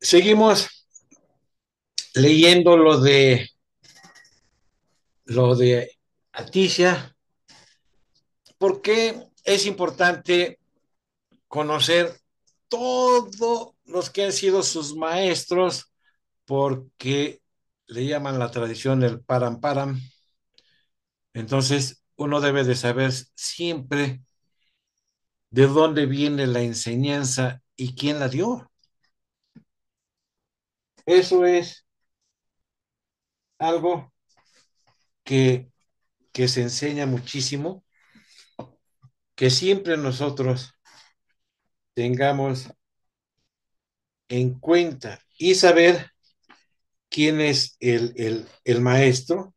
Seguimos leyendo lo de Aticia, porque es importante conocer todos los que han sido sus maestros, porque le llaman la tradición el param param. Entonces, uno debe de saber siempre de dónde viene la enseñanza y quién la dio. Eso es algo que, que se enseña muchísimo, que siempre nosotros tengamos en cuenta y saber quién es el maestro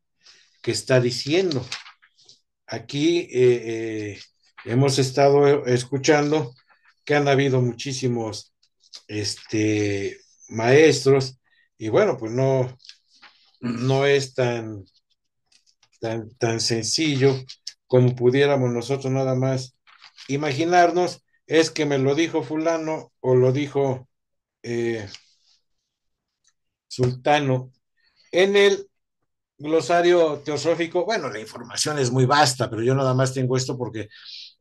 que está diciendo. Aquí hemos estado escuchando que han habido muchísimos maestros y bueno, pues no es tan sencillo como pudiéramos nosotros nada más imaginarnos, es que me lo dijo fulano o lo dijo eh, sultano. En el glosario teosófico, bueno, la información es muy vasta, pero yo nada más tengo esto porque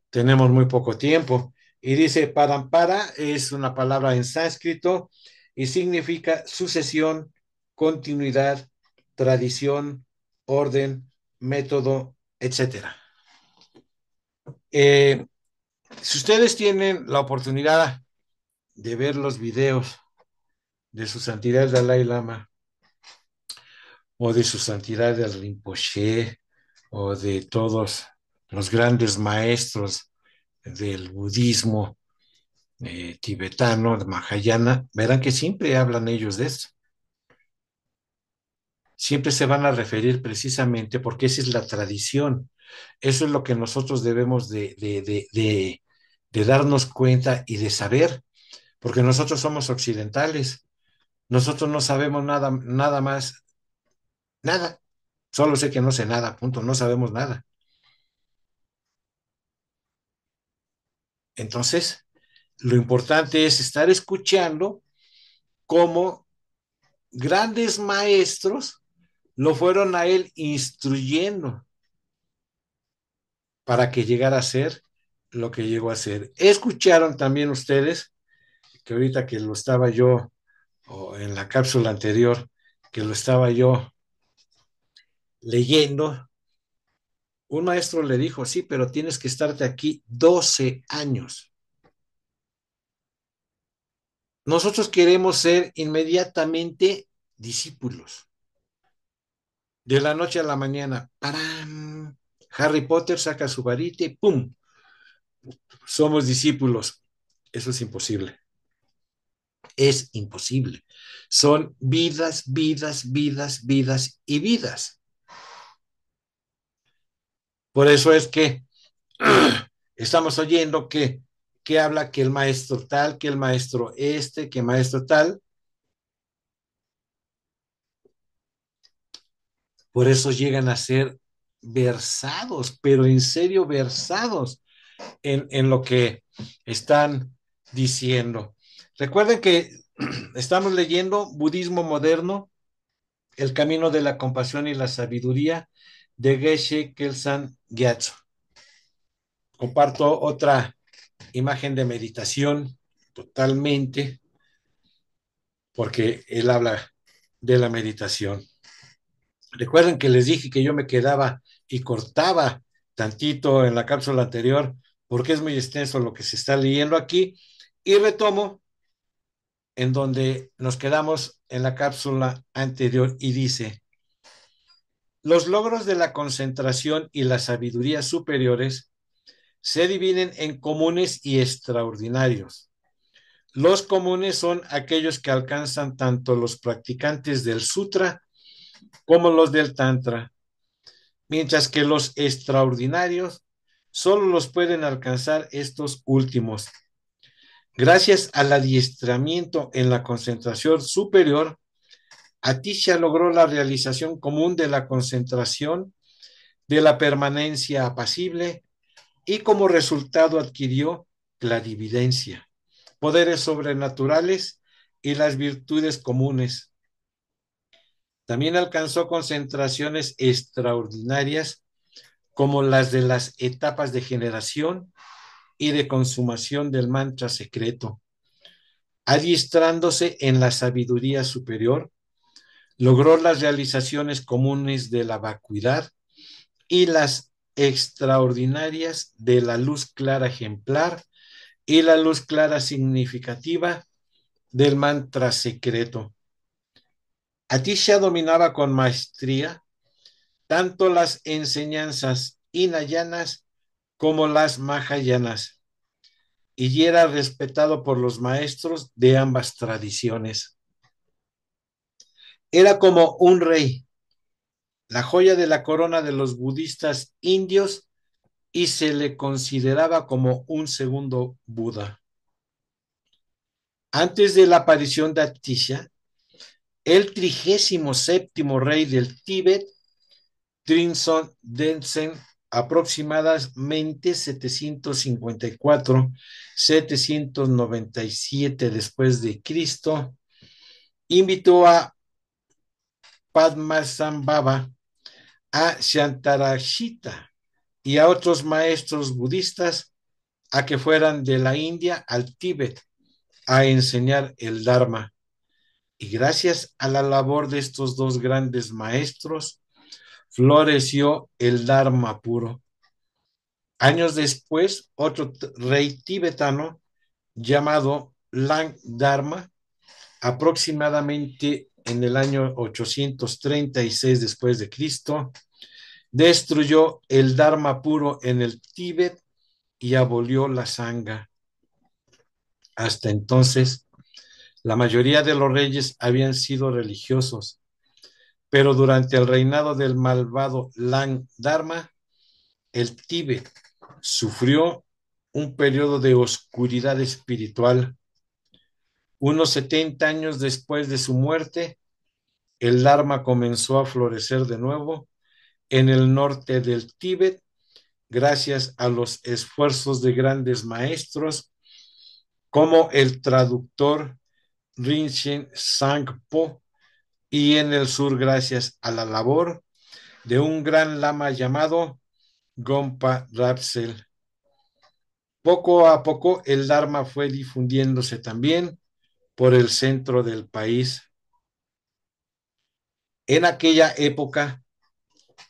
tenemos muy poco tiempo. Y dice, parampara es una palabra en sánscrito y significa sucesión, continuidad, tradición, orden, método, etcétera. Eh, si ustedes tienen la oportunidad de ver los videos de su santidad el Dalai Lama o de su santidad el Rinpoche o de todos los grandes maestros del budismo tibetano, de Mahayana, verán que siempre hablan ellos de esto. Siempre se van a referir precisamente porque esa es la tradición. Eso es lo que nosotros debemos de darnos cuenta y de saber, porque nosotros somos occidentales. Nosotros no sabemos nada más, nada. Solo sé que no sé nada, punto, no sabemos nada. Entonces, lo importante es estar escuchando cómo grandes maestros lo fueron a él instruyendo para que llegara a ser lo que llegó a ser. Escucharon también ustedes, que ahorita que lo estaba yo, o en la cápsula anterior, que lo estaba yo leyendo, un maestro le dijo, sí, pero tienes que estarte aquí 12 años. Nosotros queremos ser inmediatamente discípulos. De la noche a la mañana, ¡param! Harry Potter saca su varita y ¡pum! Somos discípulos. Eso es imposible. Es imposible. Son vidas, vidas, vidas, vidas y vidas. Por eso es que estamos oyendo que habla que el maestro tal, que el maestro que el maestro tal. Por eso llegan a ser versados, pero en serio versados en lo que están diciendo. Recuerden que estamos leyendo Budismo Moderno, El Camino de la Compasión y la Sabiduría de Geshe Kelsang Gyatso. Comparto otra imagen de meditación totalmente, porque él habla de la meditación. Recuerden que les dije que yo me quedaba y cortaba tantito en la cápsula anterior, porque es muy extenso lo que se está leyendo aquí, y retomo en donde nos quedamos en la cápsula anterior y dice, los logros de la concentración y la sabiduría superiores se dividen en comunes y extraordinarios. Los comunes son aquellos que alcanzan tanto los practicantes del sutra como los del tantra, mientras que los extraordinarios solo los pueden alcanzar estos últimos. Gracias al adiestramiento en la concentración superior, Atisha logró la realización común de la concentración, de la permanencia apacible y como resultado adquirió clarividencia, poderes sobrenaturales y las virtudes comunes. También alcanzó concentraciones extraordinarias como las de las etapas de generación y de consumación del mantra secreto. Adiestrándose en la sabiduría superior, logró las realizaciones comunes de la vacuidad y las extraordinarias de la luz clara ejemplar y la luz clara significativa del mantra secreto. Atisha dominaba con maestría tanto las enseñanzas hinayanas como las mahayanas, y era respetado por los maestros de ambas tradiciones. Era como un rey, la joya de la corona de los budistas indios, y se le consideraba como un segundo Buda. Antes de la aparición de Atisha, el 37º rey del Tíbet, Trinzong Densen, aproximadamente 754-797 después de Cristo, invitó a Padmasambhava, a Shantarashita y a otros maestros budistas a que fueran de la India al Tíbet a enseñar el Dharma. Y gracias a la labor de estos dos grandes maestros, floreció el Dharma puro. Años después, otro rey tibetano llamado Lang Dharma, aproximadamente en el año 836 después de Cristo, destruyó el Dharma puro en el Tíbet y abolió la Sangha. Hasta entonces, la mayoría de los reyes habían sido religiosos, pero durante el reinado del malvado Lang Dharma, el Tíbet sufrió un periodo de oscuridad espiritual. Unos 70 años después de su muerte, el Dharma comenzó a florecer de nuevo en el norte del Tíbet, gracias a los esfuerzos de grandes maestros como el traductor Rinchen Sangpo, y en el sur gracias a la labor de un gran lama llamado Gompa Rapsel. Poco a poco el Dharma fue difundiéndose también por el centro del país. En aquella época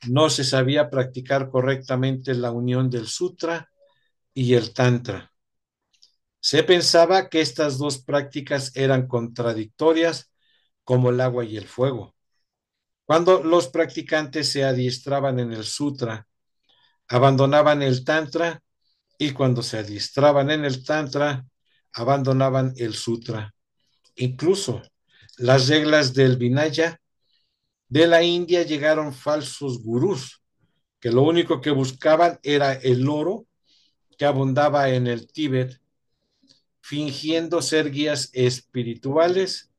no se sabía practicar correctamente la unión del Sutra y el Tantra. Se pensaba que estas dos prácticas eran contradictorias como el agua y el fuego. Cuando los practicantes se adiestraban en el Sutra, abandonaban el Tantra, y cuando se adiestraban en el Tantra, abandonaban el Sutra. Incluso las reglas del Vinaya de la India llegaron falsos gurús, que lo único que buscaban era el oro que abundaba en el Tíbet, fingiendo ser guías espirituales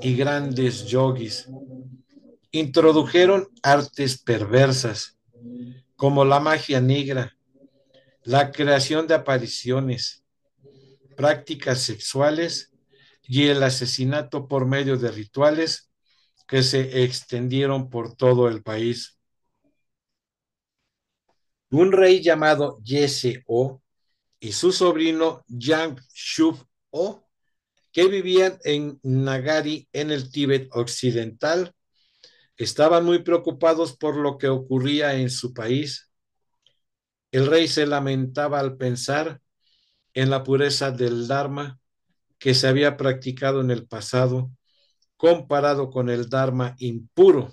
y grandes yogis. Introdujeron artes perversas como la magia negra, la creación de apariciones, prácticas sexuales y el asesinato por medio de rituales que se extendieron por todo el país. Un rey llamado Yese O y su sobrino Yang Shub O, que vivían en Nagari, en el Tíbet occidental, estaban muy preocupados por lo que ocurría en su país. El rey se lamentaba al pensar en la pureza del Dharma que se había practicado en el pasado, comparado con el Dharma impuro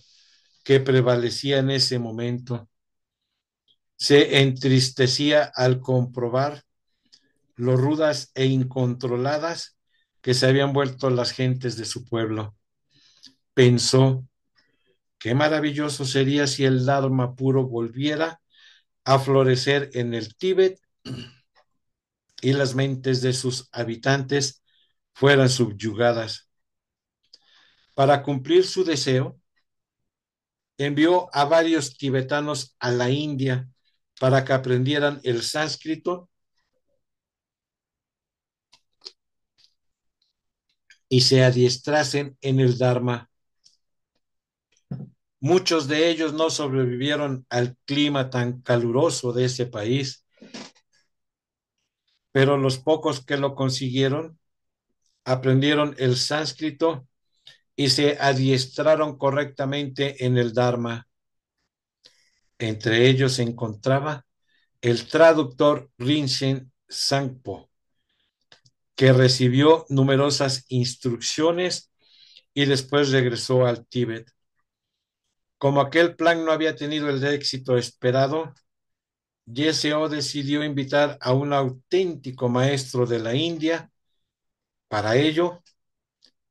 que prevalecía en ese momento. Se entristecía al comprobar lo rudas e incontroladas que se habían vuelto las gentes de su pueblo. Pensó, qué maravilloso sería si el Dharma puro volviera a florecer en el Tíbet y las mentes de sus habitantes fueran subyugadas. Para cumplir su deseo, envió a varios tibetanos a la India para que aprendieran el sánscrito y se adiestrasen en el Dharma. Muchos de ellos no sobrevivieron al clima tan caluroso de ese país, pero los pocos que lo consiguieron aprendieron el sánscrito y se adiestraron correctamente en el Dharma. Entre ellos se encontraba el traductor Rinchen Sangpo, que recibió numerosas instrucciones y después regresó al Tíbet. Como aquel plan no había tenido el éxito esperado, YSO decidió invitar a un auténtico maestro de la India. Para ello,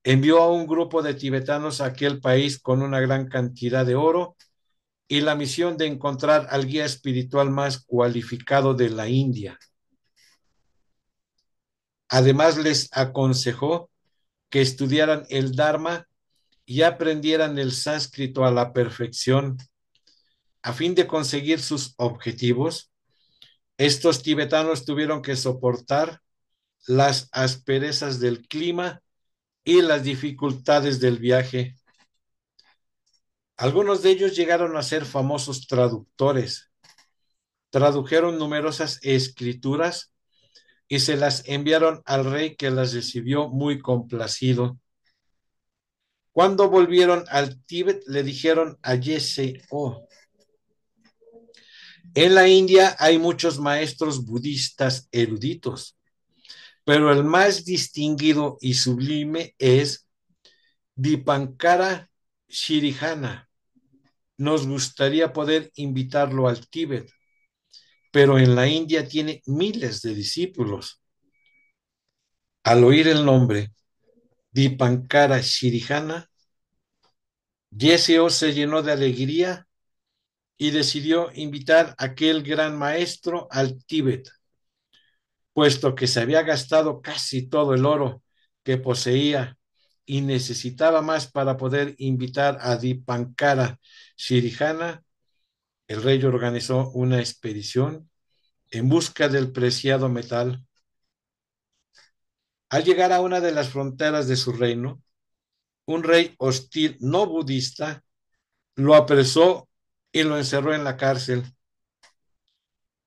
envió a un grupo de tibetanos a aquel país con una gran cantidad de oro y la misión de encontrar al guía espiritual más cualificado de la India. Además, les aconsejó que estudiaran el Dharma y aprendieran el sánscrito a la perfección. A fin de conseguir sus objetivos, estos tibetanos tuvieron que soportar las asperezas del clima y las dificultades del viaje. Algunos de ellos llegaron a ser famosos traductores. Tradujeron numerosas escrituras y se las enviaron al rey, que las recibió muy complacido. Cuando volvieron al Tíbet, le dijeron a YSO: en la India hay muchos maestros budistas eruditos, pero el más distinguido y sublime es Dipankara Shirihana. Nos gustaría poder invitarlo al Tíbet, pero en la India tiene miles de discípulos. Al oír el nombre Dipankara Shirihana, YSO se llenó de alegría y decidió invitar a aquel gran maestro al Tíbet, puesto que se había gastado casi todo el oro que poseía y necesitaba más para poder invitar a Dipankara Shirihana. El rey organizó una expedición en busca del preciado metal. Al llegar a una de las fronteras de su reino, un rey hostil no budista lo apresó y lo encerró en la cárcel.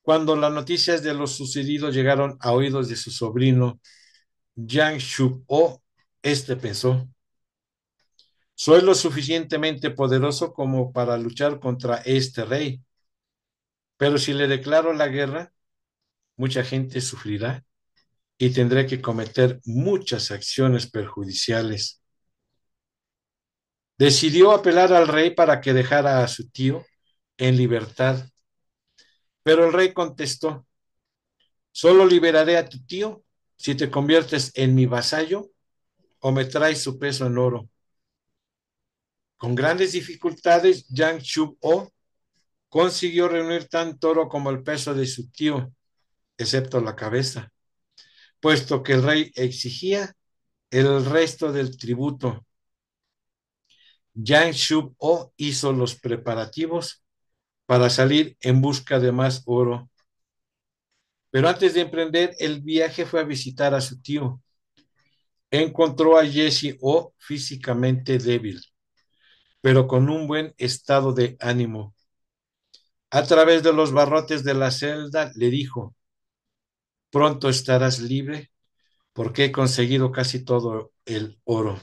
Cuando las noticias de lo sucedido llegaron a oídos de su sobrino, Yang Shup-o, este pensó: soy lo suficientemente poderoso como para luchar contra este rey, pero si le declaro la guerra, mucha gente sufrirá y tendré que cometer muchas acciones perjudiciales. Decidió apelar al rey para que dejara a su tío en libertad, pero el rey contestó: solo liberaré a tu tío si te conviertes en mi vasallo o me traes su peso en oro. Con grandes dificultades, Yang Shup-o consiguió reunir tanto oro como el peso de su tío, excepto la cabeza, puesto que el rey exigía el resto del tributo. Yang Shup-o hizo los preparativos para salir en busca de más oro. Pero antes de emprender el viaje fue a visitar a su tío. Encontró a Jesse-O físicamente débil, pero con un buen estado de ánimo. A través de los barrotes de la celda le dijo: pronto estarás libre porque he conseguido casi todo el oro.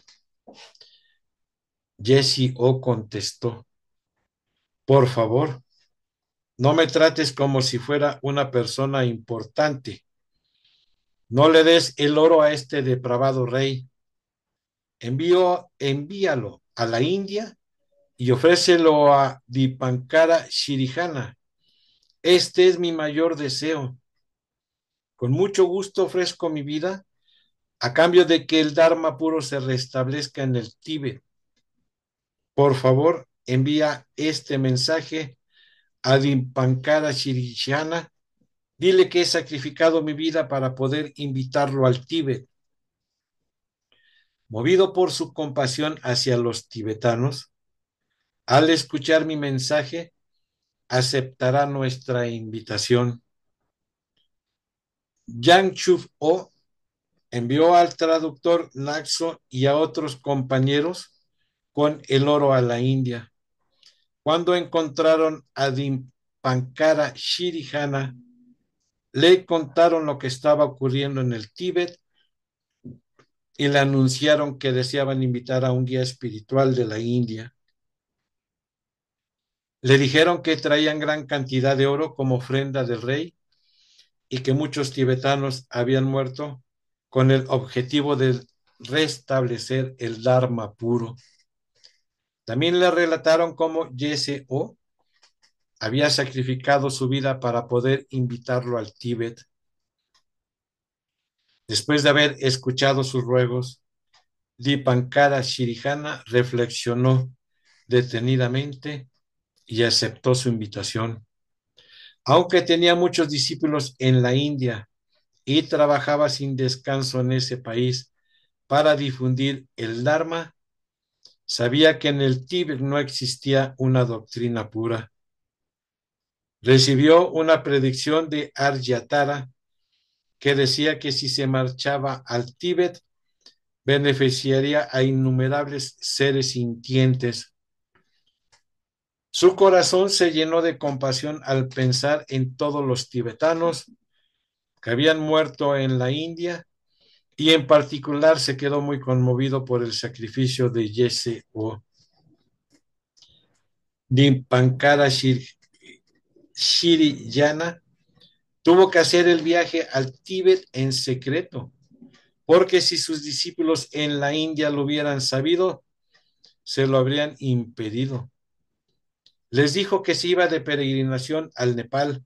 Jesse-O contestó: por favor, no me trates como si fuera una persona importante. No le des el oro a este depravado rey. Envíalo a la India y ofrécelo a Dipankara Shirihana. Este es mi mayor deseo. Con mucho gusto ofrezco mi vida a cambio de que el Dharma puro se restablezca en el Tíbet. Por favor, envía este mensaje a Dipankara Shirihana. Dile que he sacrificado mi vida para poder invitarlo al Tíbet. Movido por su compasión hacia los tibetanos, al escuchar mi mensaje, aceptará nuestra invitación. Yang Chuf-o envió al traductor Naxo y a otros compañeros con el oro a la India. Cuando encontraron a Dipankara Shirihana, le contaron lo que estaba ocurriendo en el Tíbet y le anunciaron que deseaban invitar a un guía espiritual de la India. Le dijeron que traían gran cantidad de oro como ofrenda del rey y que muchos tibetanos habían muerto con el objetivo de restablecer el Dharma puro. También le relataron cómo Yese O había sacrificado su vida para poder invitarlo al Tíbet. Después de haber escuchado sus ruegos, Dipankara Shirihana reflexionó detenidamente y aceptó su invitación. Aunque tenía muchos discípulos en la India y trabajaba sin descanso en ese país para difundir el Dharma, sabía que en el Tíbet no existía una doctrina pura. Recibió una predicción de Aryatara que decía que si se marchaba al Tíbet, beneficiaría a innumerables seres sintientes. Su corazón se llenó de compasión al pensar en todos los tibetanos que habían muerto en la India y en particular se quedó muy conmovido por el sacrificio de Yese O. Dipankara Shiriyana tuvo que hacer el viaje al Tíbet en secreto, porque si sus discípulos en la India lo hubieran sabido, se lo habrían impedido. Les dijo que se iba de peregrinación al Nepal,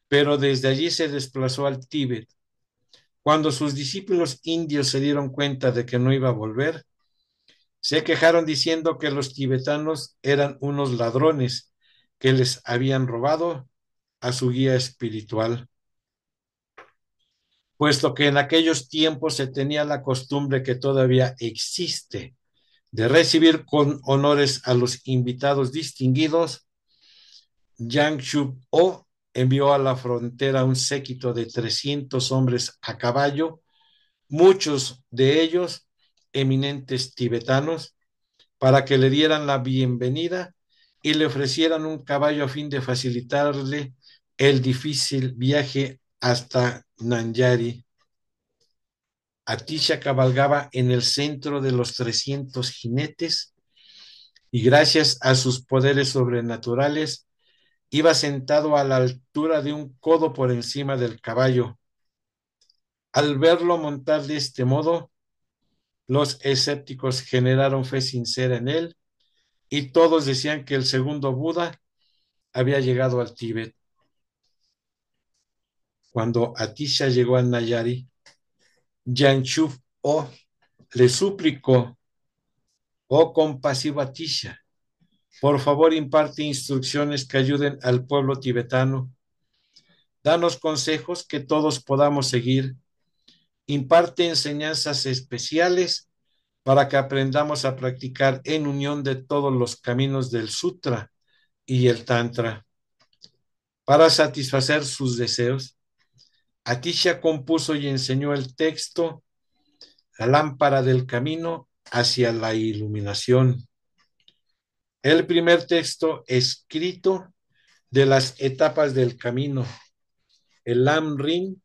pero desde allí se desplazó al Tíbet. Cuando sus discípulos indios se dieron cuenta de que no iba a volver, se quejaron diciendo que los tibetanos eran unos ladrones que les habían robado a su guía espiritual, puesto que en aquellos tiempos se tenía la costumbre que todavía existe de recibir con honores a los invitados distinguidos. Yang Shub-o envió a la frontera un séquito de 300 hombres a caballo, muchos de ellos eminentes tibetanos, para que le dieran la bienvenida y le ofrecieran un caballo a fin de facilitarle el difícil viaje hasta Nanyari. Atisha cabalgaba en el centro de los 300 jinetes y gracias a sus poderes sobrenaturales iba sentado a la altura de un codo por encima del caballo. Al verlo montar de este modo, los escépticos generaron fe sincera en él y todos decían que el segundo Buda había llegado al Tíbet. Cuando Atisha llegó a Nayari, Yanchu O le suplicó: oh compasivo Atisha, por favor imparte instrucciones que ayuden al pueblo tibetano. Danos consejos que todos podamos seguir. Imparte enseñanzas especiales para que aprendamos a practicar en unión de todos los caminos del Sutra y el Tantra. Para satisfacer sus deseos, Atisha compuso y enseñó el texto La lámpara del camino hacia la iluminación, el primer texto escrito de las etapas del camino. El Lam Rim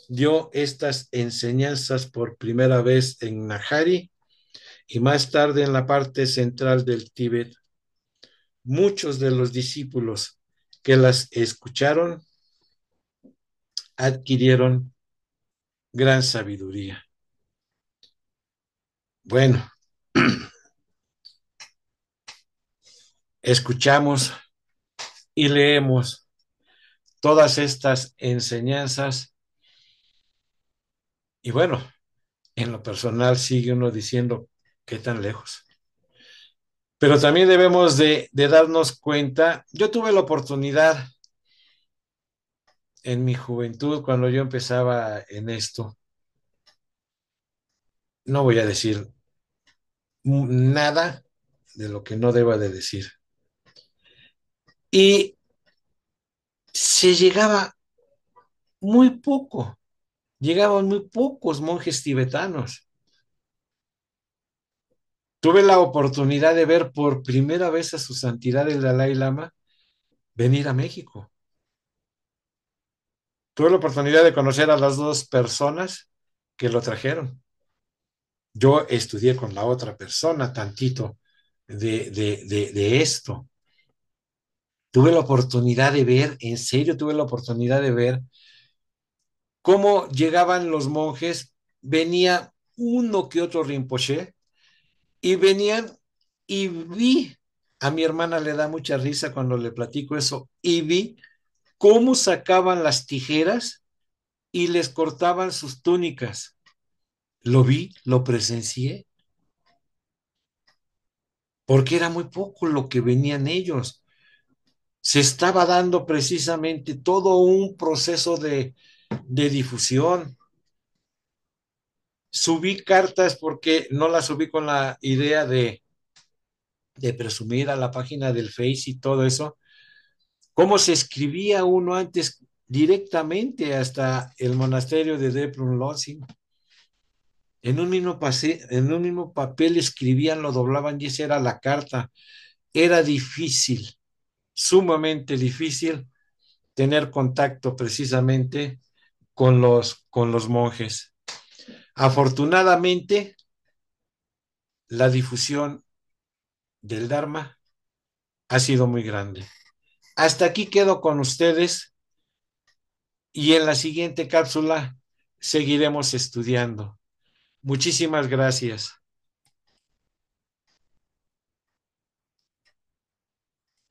dio estas enseñanzas por primera vez en Nahari y más tarde en la parte central del Tíbet. Muchos de los discípulos que las escucharon adquirieron gran sabiduría. Bueno, escuchamos y leemos todas estas enseñanzas y bueno, en lo personal sigue uno diciendo qué tan lejos. Pero también debemos de darnos cuenta, yo tuve la oportunidad en mi juventud, cuando yo empezaba en esto, no voy a decir nada de lo que no deba de decir. Y se llegaba muy poco, llegaban muy pocos monjes tibetanos. Tuve la oportunidad de ver por primera vez a su santidad el Dalai Lama venir a México. Tuve la oportunidad de conocer a las dos personas que lo trajeron. Yo estudié con la otra persona tantito de esto. Tuve la oportunidad de ver, en serio, tuve la oportunidad de ver cómo llegaban los monjes, venía uno que otro Rinpoche y venían y vi, a mi hermana le da mucha risa cuando le platico eso, y vi cómo sacaban las tijeras y les cortaban sus túnicas. Lo vi, lo presencié, porque era muy poco lo que venían ellos. Se estaba dando precisamente todo un proceso de difusión. Subí cartas porque no las subí con la idea de presumir a la página del Face y todo eso. Cómo se escribía uno antes directamente hasta el monasterio de Drepung Losing. En un mismo papel escribían, lo doblaban y esa era la carta. Era difícil, sumamente difícil tener contacto precisamente con los monjes. Afortunadamente, la difusión del Dharma ha sido muy grande. Hasta aquí quedo con ustedes y en la siguiente cápsula seguiremos estudiando. Muchísimas gracias.